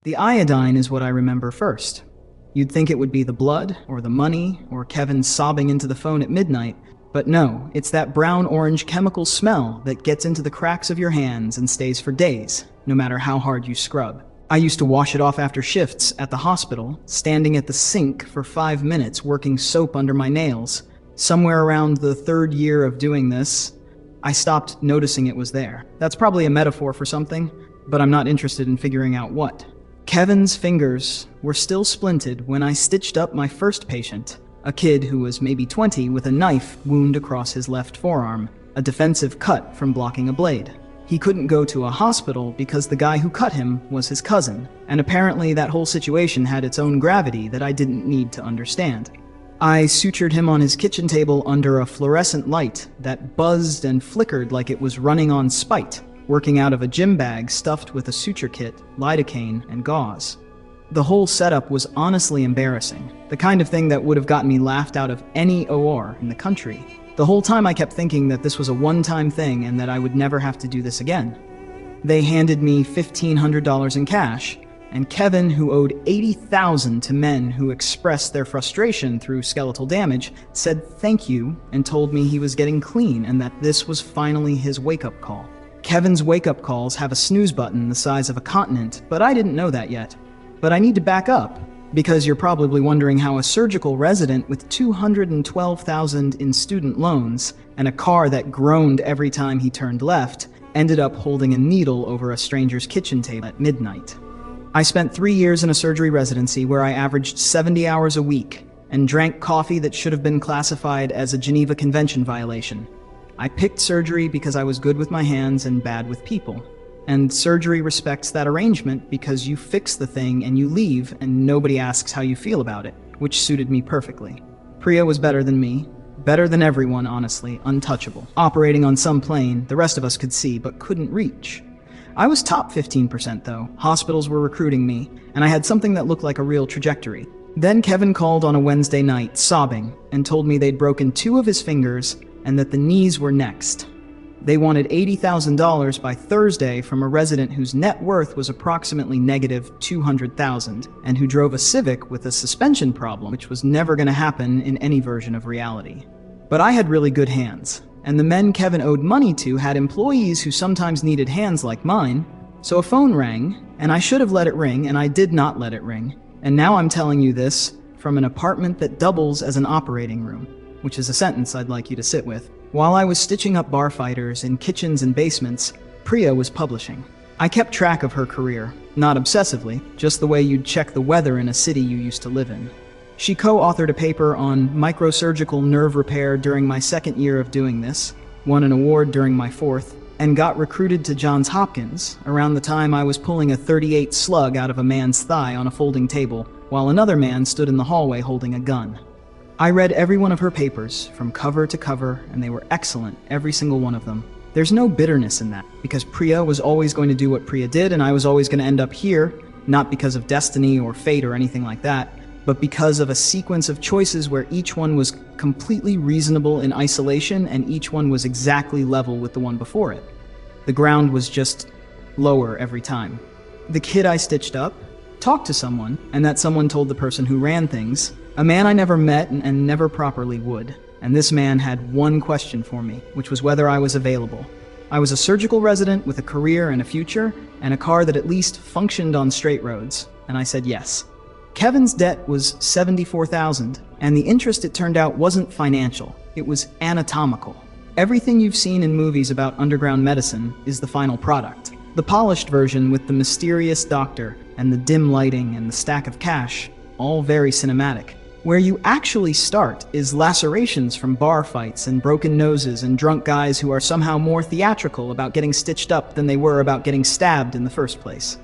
The iodine is what I remember first. You'd think it would be the blood, or the money, or Kevin sobbing into the phone at midnight, but no, it's that brown-orange chemical smell that gets into the cracks of your hands and stays for days, no matter how hard you scrub. I used to wash it off after shifts at the hospital, standing at the sink for 5 minutes working soap under my nails. Somewhere around the 3rd year of doing this, I stopped noticing it was there. That's probably a metaphor for something, but I'm not interested in figuring out what. Kevin's fingers were still splinted when I stitched up my first patient, a kid who was maybe 20 with a knife wound across his left forearm, a defensive cut from blocking a blade. He couldn't go to a hospital because the guy who cut him was his cousin, and apparently that whole situation had its own gravity that I didn't need to understand. I sutured him on his kitchen table under a fluorescent light that buzzed and flickered like it was running on spite, working out of a gym bag stuffed with a suture kit, lidocaine, and gauze. The whole setup was honestly embarrassing, the kind of thing that would have gotten me laughed out of any OR in the country. The whole time I kept thinking that this was a one-time thing and that I would never have to do this again. They handed me $1,500 in cash, and Kevin, who owed $80,000 to men who expressed their frustration through skeletal damage, said thank you and told me he was getting clean and that this was finally his wake-up call. Kevin's wake-up calls have a snooze button the size of a continent, but I didn't know that yet. But I need to back up, because you're probably wondering how a surgical resident with $212,000 in student loans and a car that groaned every time he turned left ended up holding a needle over a stranger's kitchen table at midnight. I spent 3 years in a surgery residency where I averaged 70 hours a week and drank coffee that should have been classified as a Geneva Convention violation. I picked surgery because I was good with my hands and bad with people. And surgery respects that arrangement because you fix the thing and you leave and nobody asks how you feel about it, which suited me perfectly. Priya was better than me, better than everyone, honestly, untouchable. Operating on some plane the rest of us could see but couldn't reach. I was top 15% though. Hospitals were recruiting me, and I had something that looked like a real trajectory. Then Kevin called on a Wednesday night, sobbing, and told me they'd broken 2 of his fingers and that the knees were next. They wanted $80,000 by Thursday from a resident whose net worth was approximately negative $200,000 and who drove a Civic with a suspension problem, which was never going to happen in any version of reality. But I had really good hands, and the men Kevin owed money to had employees who sometimes needed hands like mine, so a phone rang, and I should have let it ring, and I did not let it ring. And now I'm telling you this from an apartment that doubles as an operating room, which is a sentence I'd like you to sit with. While I was stitching up bar fighters in kitchens and basements, Priya was publishing. I kept track of her career, not obsessively, just the way you'd check the weather in a city you used to live in. She co-authored a paper on microsurgical nerve repair during my 2nd year of doing this, won an award during my 4th, and got recruited to Johns Hopkins around the time I was pulling a .38 slug out of a man's thigh on a folding table, while another man stood in the hallway holding a gun. I read every one of her papers, from cover to cover, and they were excellent, every single one of them. There's no bitterness in that, because Priya was always going to do what Priya did, and I was always going to end up here, not because of destiny or fate or anything like that, but because of a sequence of choices where each one was completely reasonable in isolation, and each one was exactly level with the one before it. The ground was just lower every time. The kid I stitched up talked to someone, and that someone told the person who ran things, a man I never met and never properly would. And this man had one question for me, which was whether I was available. I was a surgical resident with a career and a future, and a car that at least functioned on straight roads, and I said yes. Kevin's debt was $74,000, and the interest, it turned out, wasn't financial. It was anatomical. Everything you've seen in movies about underground medicine is the final product. The polished version with the mysterious doctor and the dim lighting and the stack of cash, all very cinematic. Where you actually start is lacerations from bar fights and broken noses and drunk guys who are somehow more theatrical about getting stitched up than they were about getting stabbed in the first place.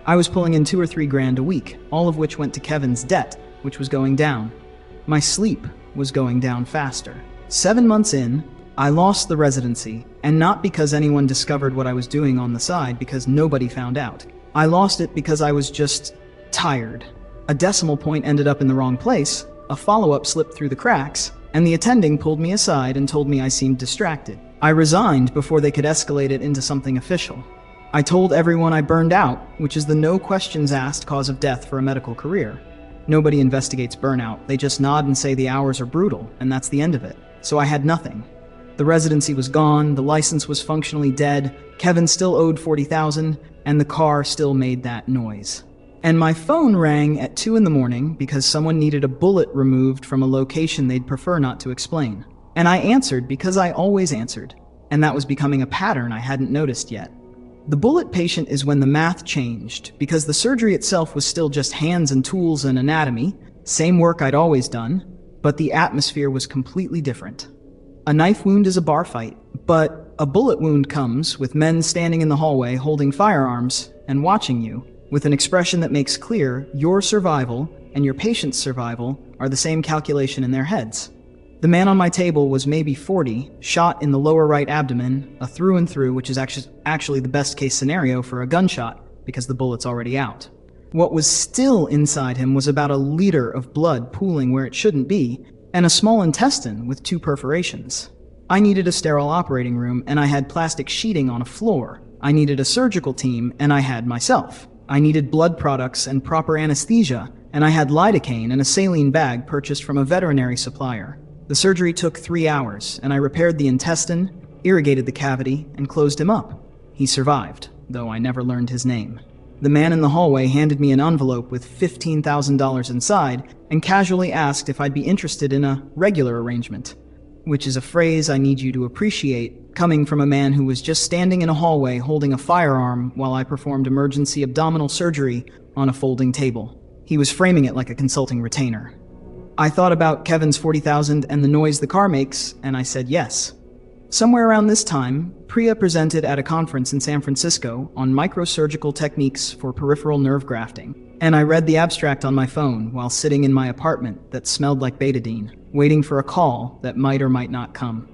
I was pulling in $2 or $3 grand a week, all of which went to Kevin's debt, which was going down. My sleep was going down faster. 7 months in, I lost the residency, and not because anyone discovered what I was doing on the side, because nobody found out. I lost it because I was just tired. A decimal point ended up in the wrong place, a follow-up slipped through the cracks, and the attending pulled me aside and told me I seemed distracted. I resigned before they could escalate it into something official. I told everyone I burned out, which is the no questions asked cause of death for a medical career. Nobody investigates burnout, they just nod and say the hours are brutal, and that's the end of it. So I had nothing. The residency was gone, the license was functionally dead, Kevin still owed $40,000, and the car still made that noise. And my phone rang at 2 in the morning because someone needed a bullet removed from a location they'd prefer not to explain. And I answered because I always answered, and that was becoming a pattern I hadn't noticed yet. The bullet patient is when the math changed, because the surgery itself was still just hands and tools and anatomy, same work I'd always done, but the atmosphere was completely different. A knife wound is a bar fight, but a bullet wound comes with men standing in the hallway holding firearms and watching you, with an expression that makes clear your survival and your patient's survival are the same calculation in their heads. The man on my table was maybe 40, shot in the lower right abdomen, a through and through, which is actually the best case scenario for a gunshot because the bullet's already out. What was still inside him was about a liter of blood pooling where it shouldn't be, and a small intestine with 2 perforations. I needed a sterile operating room, and I had plastic sheeting on a floor. I needed a surgical team, and I had myself. I needed blood products and proper anesthesia, and I had lidocaine and a saline bag purchased from a veterinary supplier. The surgery took 3 hours, and I repaired the intestine, irrigated the cavity, and closed him up. He survived, though I never learned his name. The man in the hallway handed me an envelope with $15,000 inside and casually asked if I'd be interested in a regular arrangement, which is a phrase I need you to appreciate, coming from a man who was just standing in a hallway holding a firearm while I performed emergency abdominal surgery on a folding table. He was framing it like a consulting retainer. I thought about Kevin's $40,000 and the noise the car makes, and I said yes. Somewhere around this time, Priya presented at a conference in San Francisco on microsurgical techniques for peripheral nerve grafting, and I read the abstract on my phone while sitting in my apartment that smelled like betadine, waiting for a call that might or might not come.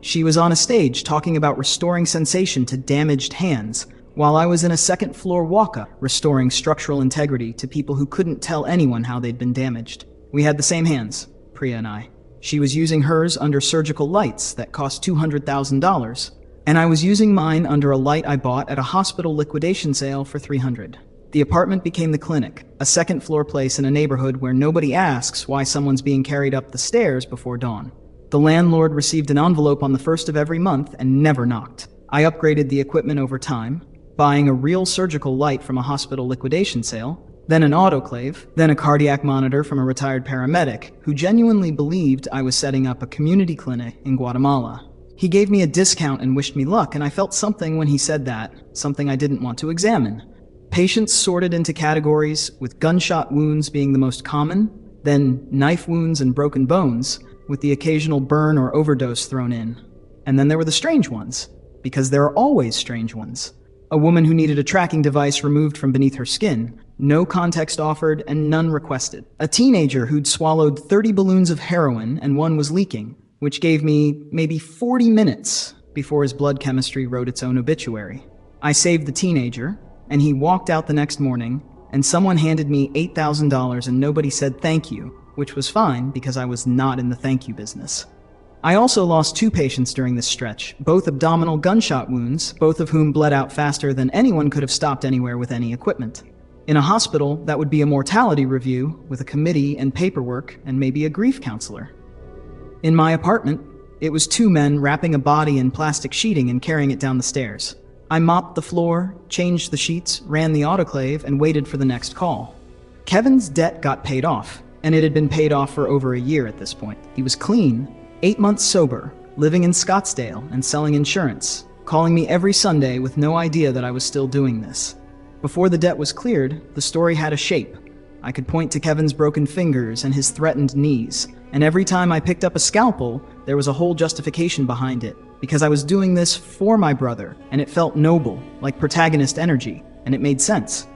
She was on a stage talking about restoring sensation to damaged hands, while I was in a second-floor walk-up restoring structural integrity to people who couldn't tell anyone how they'd been damaged. We had the same hands, Priya and I. She was using hers under surgical lights that cost $200,000, and I was using mine under a light I bought at a hospital liquidation sale for $300. The apartment became the clinic, a second-floor place in a neighborhood where nobody asks why someone's being carried up the stairs before dawn. The landlord received an envelope on the first of every month and never knocked. I upgraded the equipment over time, buying a real surgical light from a hospital liquidation sale, then an autoclave, then a cardiac monitor from a retired paramedic who genuinely believed I was setting up a community clinic in Guatemala. He gave me a discount and wished me luck, and I felt something when he said that, something I didn't want to examine. Patients sorted into categories, with gunshot wounds being the most common, then knife wounds and broken bones, with the occasional burn or overdose thrown in. And then there were the strange ones, because there are always strange ones. A woman who needed a tracking device removed from beneath her skin, no context offered and none requested. A teenager who'd swallowed 30 balloons of heroin and one was leaking, which gave me maybe 40 minutes before his blood chemistry wrote its own obituary. I saved the teenager, and he walked out the next morning, and someone handed me $8,000 and nobody said thank you, which was fine because I was not in the thank you business. I also lost 2 patients during this stretch, both abdominal gunshot wounds, both of whom bled out faster than anyone could have stopped anywhere with any equipment. In a hospital, that would be a mortality review with a committee and paperwork and maybe a grief counselor. In my apartment, it was 2 men wrapping a body in plastic sheeting and carrying it down the stairs. I mopped the floor, changed the sheets, ran the autoclave, and waited for the next call. Kevin's debt got paid off, and it had been paid off for over a year at this point. He was clean, 8 months sober, living in Scottsdale and selling insurance, calling me every Sunday with no idea that I was still doing this. Before the debt was cleared, the story had a shape. I could point to Kevin's broken fingers and his threatened knees, and every time I picked up a scalpel, there was a whole justification behind it, because I was doing this for my brother, and it felt noble, like protagonist energy, and it made sense.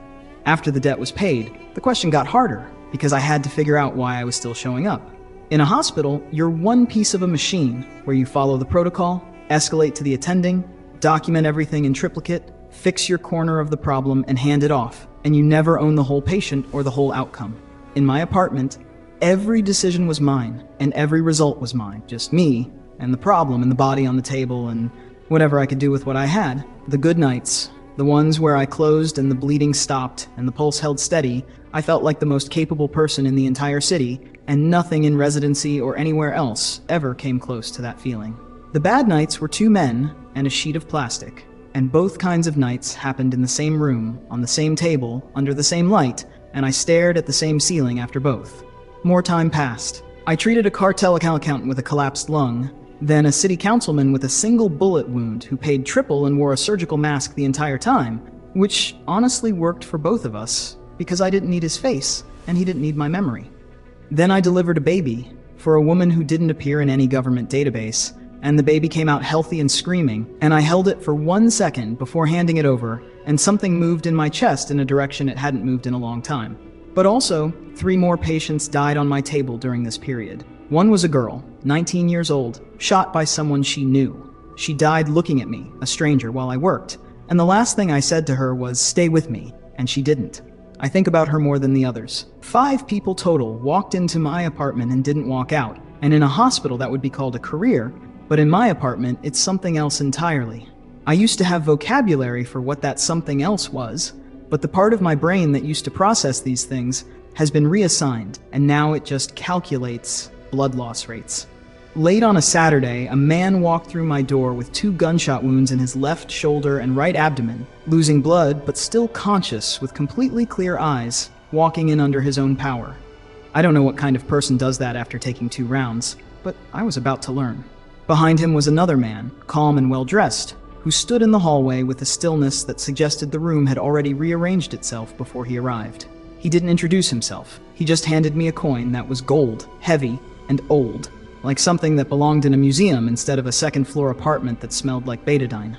After the debt was paid, the question got harder, because I had to figure out why I was still showing up. In a hospital, you're one piece of a machine where you follow the protocol, escalate to the attending, document everything in triplicate, fix your corner of the problem, and hand it off, and you never own the whole patient or the whole outcome. In my apartment, every decision was mine, and every result was mine, just me, and the problem and the body on the table, and whatever I could do with what I had. The good nights The ones where I closed and the bleeding stopped and the pulse held steady, I felt like the most capable person in the entire city, and nothing in residency or anywhere else ever came close to that feeling. The bad nights were two men and a sheet of plastic, and both kinds of nights happened in the same room, on the same table, under the same light, and I stared at the same ceiling after both. More time passed. I treated a cartel accountant with a collapsed lung, then a city councilman with a single bullet wound who paid triple and wore a surgical mask the entire time, which honestly worked for both of us, because I didn't need his face, and he didn't need my memory. Then I delivered a baby, for a woman who didn't appear in any government database, and the baby came out healthy and screaming, and I held it for 1 second before handing it over, and something moved in my chest in a direction it hadn't moved in a long time. But also, 3 more patients died on my table during this period. One was a girl, 19 years old, shot by someone she knew. She died looking at me, a stranger, while I worked, and the last thing I said to her was, "Stay with me," and she didn't. I think about her more than the others. 5 people total walked into my apartment and didn't walk out, and in a hospital that would be called a career, but in my apartment, it's something else entirely. I used to have vocabulary for what that something else was, but the part of my brain that used to process these things has been reassigned, and now it just calculates blood loss rates. Late on a Saturday, a man walked through my door with 2 gunshot wounds in his left shoulder and right abdomen, losing blood but still conscious with completely clear eyes, walking in under his own power. I don't know what kind of person does that after taking 2 rounds, but I was about to learn. Behind him was another man, calm and well-dressed, who stood in the hallway with a stillness that suggested the room had already rearranged itself before he arrived. He didn't introduce himself. He just handed me a coin that was gold, heavy, and old, like something that belonged in a museum instead of a second-floor apartment that smelled like betadine.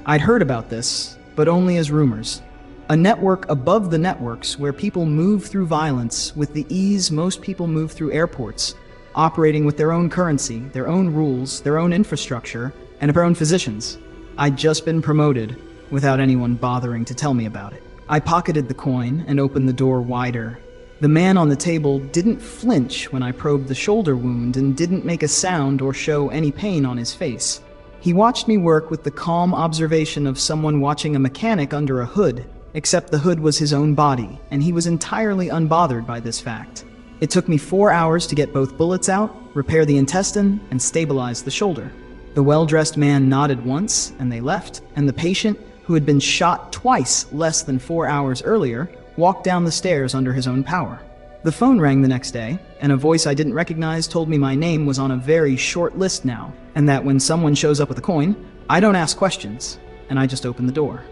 I'd heard about this, but only as rumors. A network above the networks where people move through violence with the ease most people move through airports, operating with their own currency, their own rules, their own infrastructure, and their own physicians. I'd just been promoted without anyone bothering to tell me about it. I pocketed the coin and opened the door wider. The man on the table didn't flinch when I probed the shoulder wound and didn't make a sound or show any pain on his face. He watched me work with the calm observation of someone watching a mechanic under a hood, except the hood was his own body, and he was entirely unbothered by this fact. It took me 4 hours to get both bullets out, repair the intestine, and stabilize the shoulder. The well-dressed man nodded once, and they left, and the patient, who had been shot twice less than 4 hours earlier, walked down the stairs under his own power. The phone rang the next day, and a voice I didn't recognize told me my name was on a very short list now, and that when someone shows up with a coin, I don't ask questions, and I just open the door.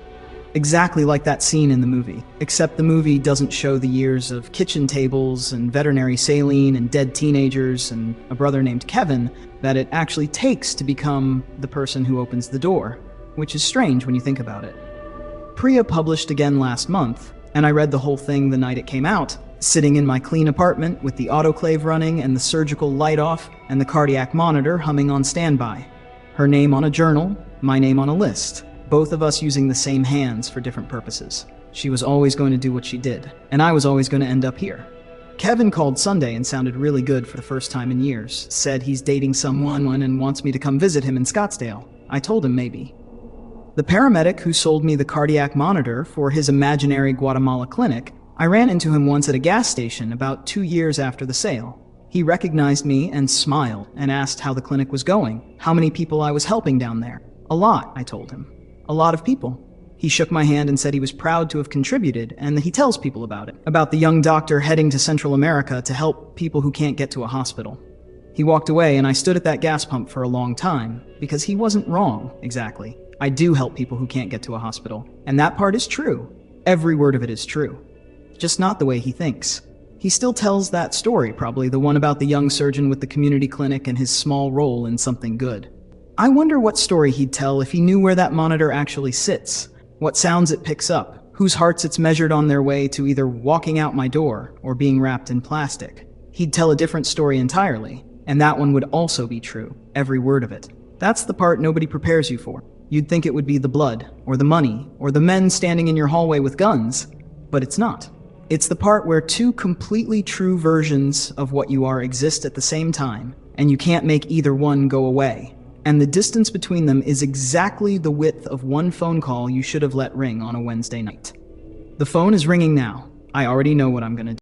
Exactly like that scene in the movie, except the movie doesn't show the years of kitchen tables and veterinary saline and dead teenagers and a brother named Kevin that it actually takes to become the person who opens the door, which is strange when you think about it. Priya published again last month, and I read the whole thing the night it came out, sitting in my clean apartment with the autoclave running and the surgical light off and the cardiac monitor humming on standby. Her name on a journal, my name on a list, both of us using the same hands for different purposes. She was always going to do what she did, and I was always going to end up here. Kevin called Sunday and sounded really good for the first time in years, said he's dating someone and wants me to come visit him in Scottsdale. I told him maybe. The paramedic who sold me the cardiac monitor for his imaginary Guatemala clinic, I ran into him once at a gas station about 2 years after the sale. He recognized me and smiled and asked how the clinic was going, how many people I was helping down there. A lot, I told him. A lot of people. He shook my hand and said he was proud to have contributed and that he tells people about it, about the young doctor heading to Central America to help people who can't get to a hospital. He walked away and I stood at that gas pump for a long time, because he wasn't wrong, exactly. I do help people who can't get to a hospital, and that part is true. Every word of it is true. Just not the way he thinks. He still tells that story, probably the one about the young surgeon with the community clinic and his small role in something good. I wonder what story he'd tell if he knew where that monitor actually sits, what sounds it picks up, whose hearts it's measured on their way to either walking out my door or being wrapped in plastic. He'd tell a different story entirely, and that one would also be true, every word of it. That's the part nobody prepares you for. You'd think it would be the blood, or the money, or the men standing in your hallway with guns, but it's not. It's the part where 2 completely true versions of what you are exist at the same time, and you can't make either one go away. And the distance between them is exactly the width of one phone call you should have let ring on a Wednesday night. The phone is ringing now. I already know what I'm gonna do.